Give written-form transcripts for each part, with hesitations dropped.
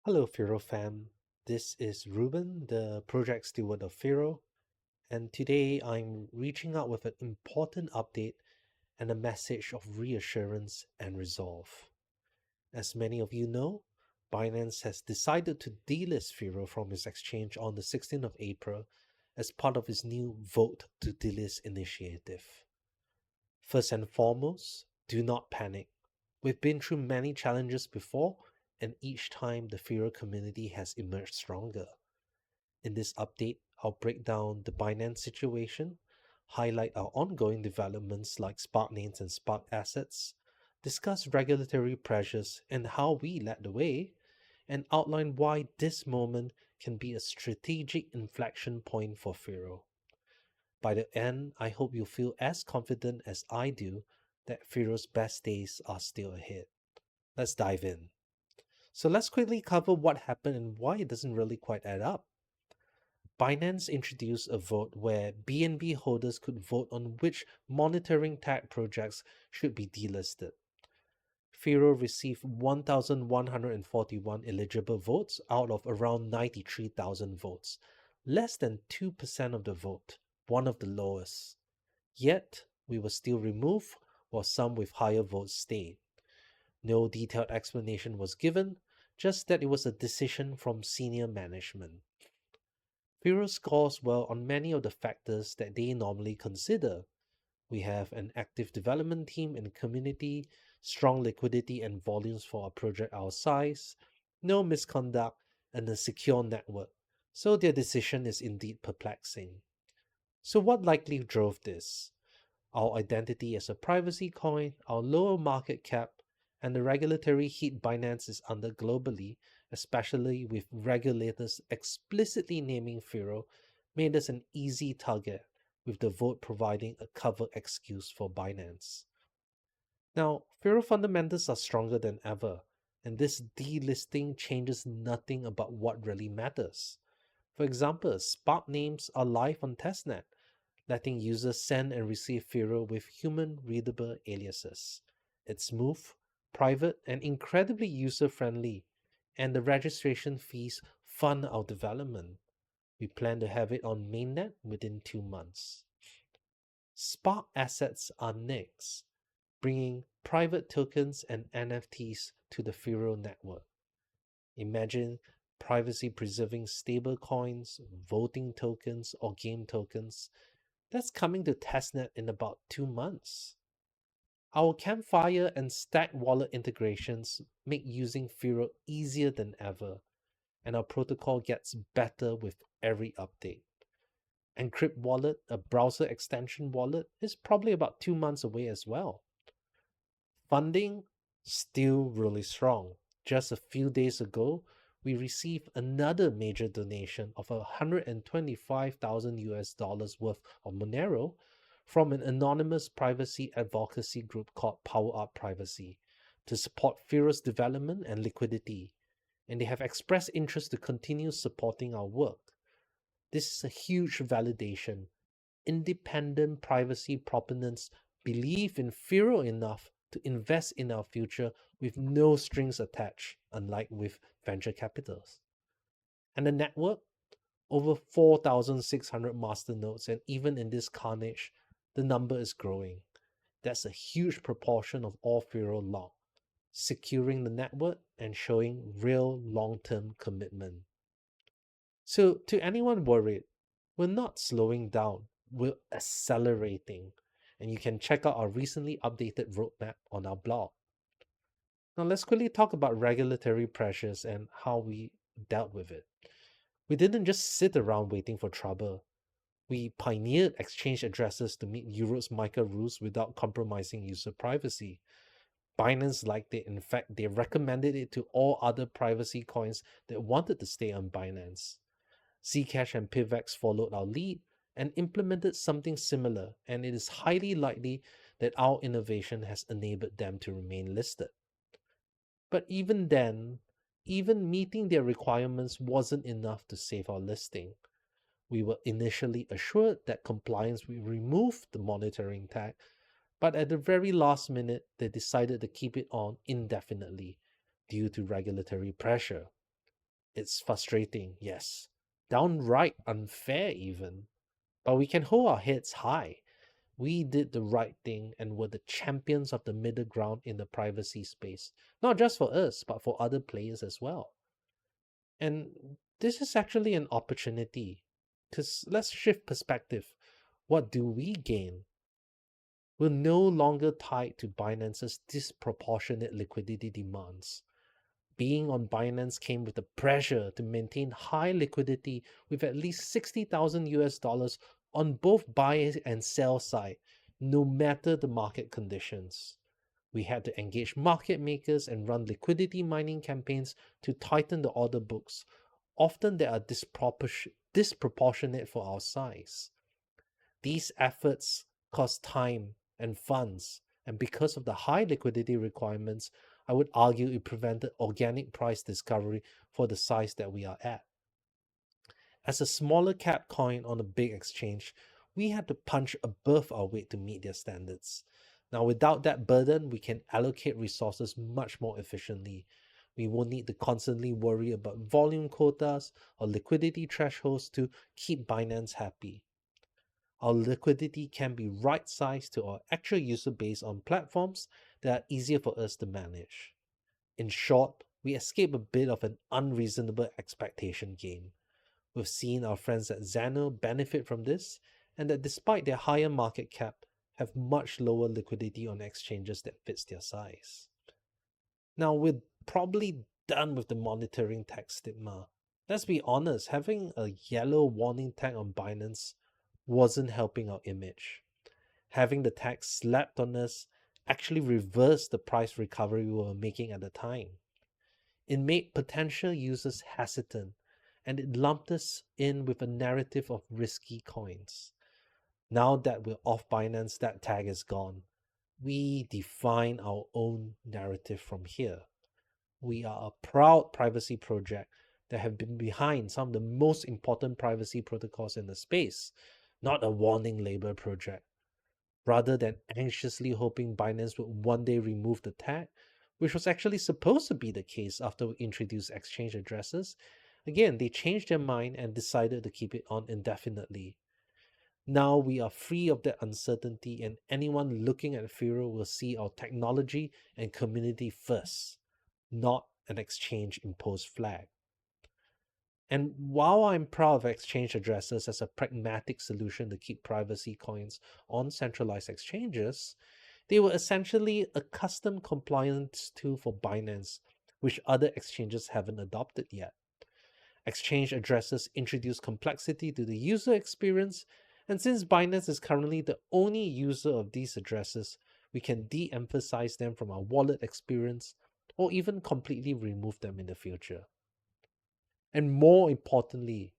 Hello, Firo Fam. This is Ruben, the project steward of Firo, and today I'm reaching out with an important update and a message of reassurance and resolve. As many of you know, Binance has decided to delist Firo from its exchange on the 16th of April as part of its new Vote to Delist initiative. First and foremost, do not panic. We've been through many challenges before, and each time the Firo community has emerged stronger. In this update, I'll break down the Binance situation, highlight our ongoing developments like Spark names and Spark assets, discuss regulatory pressures and how we led the way, and outline why this moment can be a strategic inflection point for Firo. By the end, I hope you feel as confident as I do that Firo's best days are still ahead. Let's dive in. So let's quickly cover what happened and why it doesn't really quite add up. Binance introduced a vote where BNB holders could vote on which monitoring tag projects should be delisted. Firo received 1,141 eligible votes out of around 93,000 votes, less than 2% of the vote, one of the lowest. Yet, we were still removed while some with higher votes stayed. No detailed explanation was given, just that it was a decision from senior management. Firo scores well on many of the factors that they normally consider. We have an active development team and community, strong liquidity and volumes for a project our size, no misconduct, and a secure network, so their decision is indeed perplexing. So what likely drove this? Our identity as a privacy coin, our lower market cap, and the regulatory heat Binance is under globally, especially with regulators explicitly naming Firo, made us an easy target, with the vote providing a cover excuse for Binance. Now, Firo fundamentals are stronger than ever, and this delisting changes nothing about what really matters. For example, Spark names are live on testnet, letting users send and receive Firo with human-readable aliases. It's smooth, private, and incredibly user-friendly, and the registration fees fund our development. We plan to have it on mainnet within 2 months. Spark assets are next, bringing private tokens and NFTs to the Firo network. Imagine privacy-preserving stablecoins, voting tokens, or game tokens. That's coming to testnet in about 2 months. Our Campfire and Stack wallet integrations make using Firo easier than ever, and our protocol gets better with every update. Encrypt Wallet, a browser extension wallet, is probably about 2 months away as well. Funding, still really strong. Just a few days ago, we received another major donation of 125,000 US dollars worth of Monero from an anonymous privacy advocacy group called Power Up Privacy to support Firo's development and liquidity, and they have expressed interest to continue supporting our work. This is a huge validation. Independent privacy proponents believe in Firo enough to invest in our future with no strings attached, unlike with venture capitals. And the network, over 4,600 masternodes, and even in this carnage, the number is growing. That's a huge proportion of all Firo locked, securing the network and showing real long-term commitment. So to anyone worried, we're not slowing down, we're accelerating. And you can check out our recently updated roadmap on our blog. Now let's quickly talk about regulatory pressures and how we dealt with it. We didn't just sit around waiting for trouble. We pioneered exchange addresses to meet Europe's MiCA rules without compromising user privacy. Binance liked it. In fact, they recommended it to all other privacy coins that wanted to stay on Binance. Zcash and PIVX followed our lead and implemented something similar, and it is highly likely that our innovation has enabled them to remain listed. But even then, even meeting their requirements wasn't enough to save our listing. We were initially assured that compliance would remove the monitoring tag, but at the very last minute, they decided to keep it on indefinitely due to regulatory pressure. It's frustrating, yes. Downright unfair, even. But we can hold our heads high. We did the right thing and were the champions of the middle ground in the privacy space. Not just for us, but for other players as well. And this is actually an opportunity. Because let's shift perspective. What do we gain? We're no longer tied to Binance's disproportionate liquidity demands. Being on Binance came with the pressure to maintain high liquidity with at least 60,000 US dollars on both buy and sell side, no matter the market conditions. We had to engage market makers and run liquidity mining campaigns to tighten the order books. Often they are disproportionate for our size. These efforts cost time and funds, and because of the high liquidity requirements, I would argue it prevented organic price discovery for the size that we are at. As a smaller cap coin on a big exchange, we had to punch above our weight to meet their standards. Now, without that burden, we can allocate resources much more efficiently. We won't need to constantly worry about volume quotas or liquidity thresholds to keep Binance happy. Our liquidity can be right sized to our actual user base on platforms that are easier for us to manage. In short, we escape a bit of an unreasonable expectation game. We've seen our friends at Xano benefit from this, and that despite their higher market cap, have much lower liquidity on exchanges that fits their size. Now, we're probably done with the monitoring tag stigma. Let's be honest, having a yellow warning tag on Binance wasn't helping our image. Having the tag slapped on us actually reversed the price recovery we were making at the time. It made potential users hesitant, and it lumped us in with a narrative of risky coins. Now that we're off Binance, that tag is gone. We define our own narrative from here. We are a proud privacy project that have been behind some of the most important privacy protocols in the space, not a warning label project. Rather than anxiously hoping Binance would one day remove the tag, which was actually supposed to be the case after we introduced exchange addresses, again, they changed their mind and decided to keep it on indefinitely. Now we are free of that uncertainty, and anyone looking at Firo will see our technology and community first, not an exchange imposed flag. And while I'm proud of exchange addresses as a pragmatic solution to keep privacy coins on centralized exchanges, they were essentially a custom compliance tool for Binance, which other exchanges haven't adopted yet. Exchange addresses introduce complexity to the user experience, and since Binance is currently the only user of these addresses, we can de-emphasize them from our wallet experience or even completely remove them in the future. And more importantly,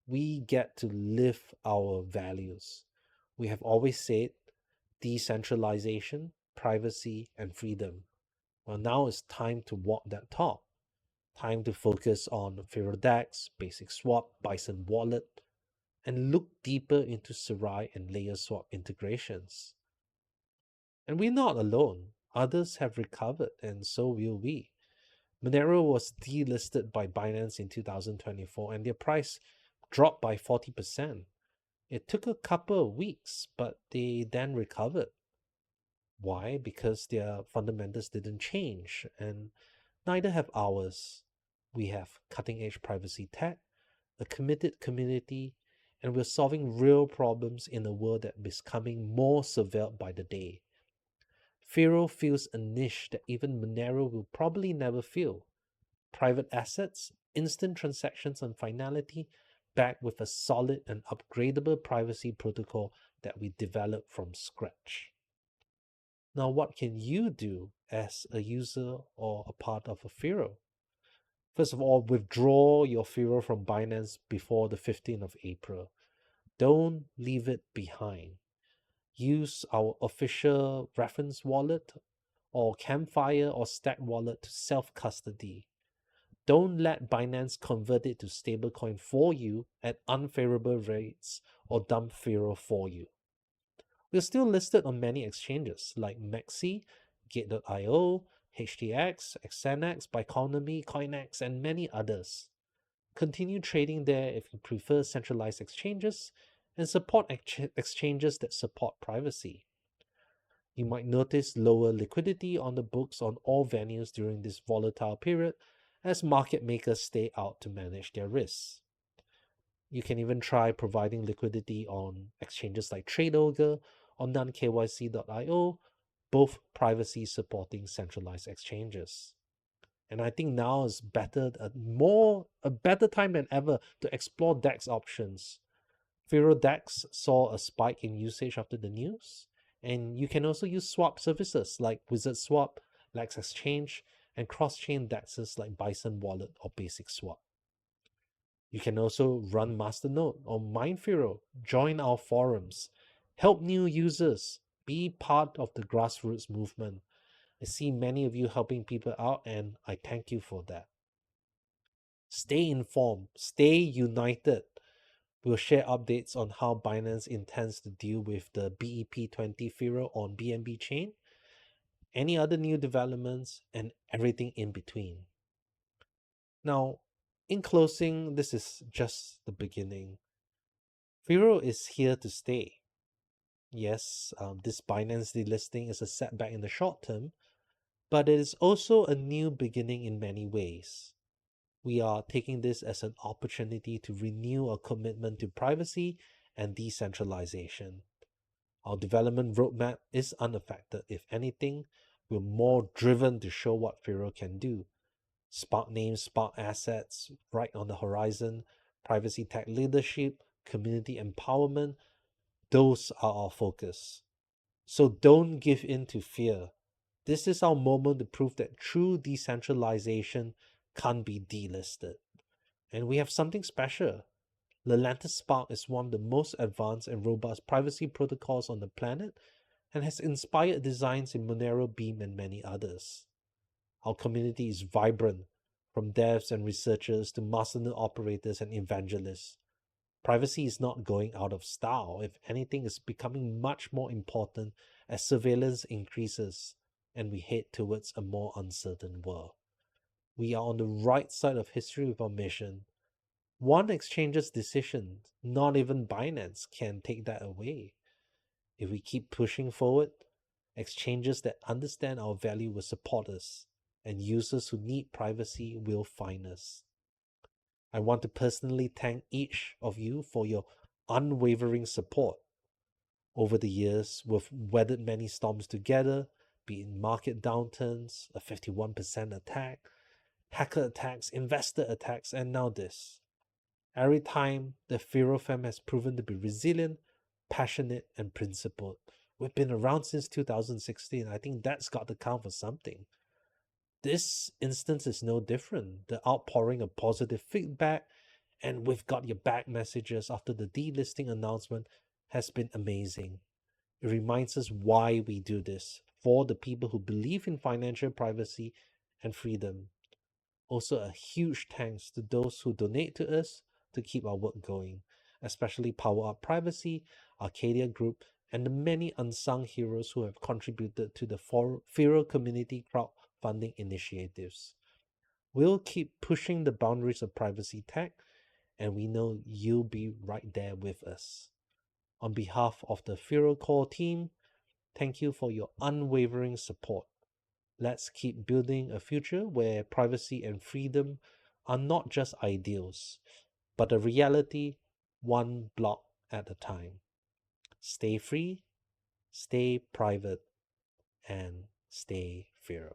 we get to live our values. We have always said decentralization, privacy, and freedom. Well, now it's time to walk that talk. Time to focus on FiroDEX, BasicSwap, Bison wallet, and look deeper into Sarai and layer swap integrations. And we're not alone. Others have recovered, and so will we. Monero was delisted by Binance in 2024, and their price dropped by 40%. It took a couple of weeks, but they then recovered. Why? Because their fundamentals didn't change, and neither have ours. We have cutting edge privacy tech, a committed community, and we're solving real problems in a world that is becoming more surveilled by the day. Firo fills a niche that even Monero will probably never fill. Private assets, instant transactions and finality, backed with a solid and upgradable privacy protocol that we developed from scratch. Now, what can you do as a user or a part of a Firo? First of all, withdraw your Firo from Binance before the 15th of April. Don't leave it behind. Use our official reference wallet or Campfire or Stack wallet to self-custody. Don't let Binance convert it to stablecoin for you at unfavorable rates or dump Firo for you. We're still listed on many exchanges like Maxi, Gate.io, HTX, XNX, Biconomy, CoinX, and many others. Continue trading there if you prefer centralized exchanges, and support exchanges that support privacy. You might notice lower liquidity on the books on all venues during this volatile period as market makers stay out to manage their risks. You can even try providing liquidity on exchanges like TradeOgre or NonKYC.io, both privacy supporting centralized exchanges. And I think now is a better time than ever to explore DEX options. FiroDEX saw a spike in usage after the news, and you can also use swap services like WizardSwap, Lex Exchange, and cross-chain DEXes like Bison Wallet or BasicSwap. You can also run Masternode or mine Firo, join our forums, help new users, be part of the grassroots movement. I see many of you helping people out, and I thank you for that. Stay informed, stay united. We'll share updates on how Binance intends to deal with the BEP20 Firo on BNB chain, any other new developments, and everything in between. Now, in closing, this is just the beginning. Firo is here to stay. Yes, this Binance delisting is a setback in the short term, but it is also a new beginning in many ways. We are taking this as an opportunity to renew our commitment to privacy and decentralization. Our development roadmap is unaffected. If anything, we're more driven to show what Firo can do. Spark names, spark assets, right on the horizon, privacy tech leadership, community empowerment, those are our focus. So don't give in to fear. This is our moment to prove that true decentralization can't be delisted. And we have something special. Lelantus Spark is one of the most advanced and robust privacy protocols on the planet and has inspired designs in Monero, Beam, and many others. Our community is vibrant, from devs and researchers to masternode operators and evangelists. Privacy is not going out of style. If anything, it's becoming much more important as surveillance increases and we head towards a more uncertain world. We are on the right side of history with our mission. One exchange's decision, not even Binance, can take that away. If we keep pushing forward, exchanges that understand our value will support us, and users who need privacy will find us. I want to personally thank each of you for your unwavering support. Over the years, we've weathered many storms together, be it market downturns, a 51% attack, hacker attacks, investor attacks, and now this. Every time, the Firo Fam has proven to be resilient, passionate, and principled. We've been around since 2016. I think that's got to count for something. This instance is no different. The outpouring of positive feedback and we've got your back messages after the delisting announcement has been amazing. It reminds us why we do this, for the people who believe in financial privacy and freedom. Also, a huge thanks to those who donate to us to keep our work going, especially Power Up Privacy, Arcadia Group, and the many unsung heroes who have contributed to the Firo Community Crowdfunding Initiatives. We'll keep pushing the boundaries of privacy tech, and we know you'll be right there with us. On behalf of the Firo Core team, thank you for your unwavering support. Let's keep building a future where privacy and freedom are not just ideals, but a reality one block at a time. Stay free, stay private, and stay Firo.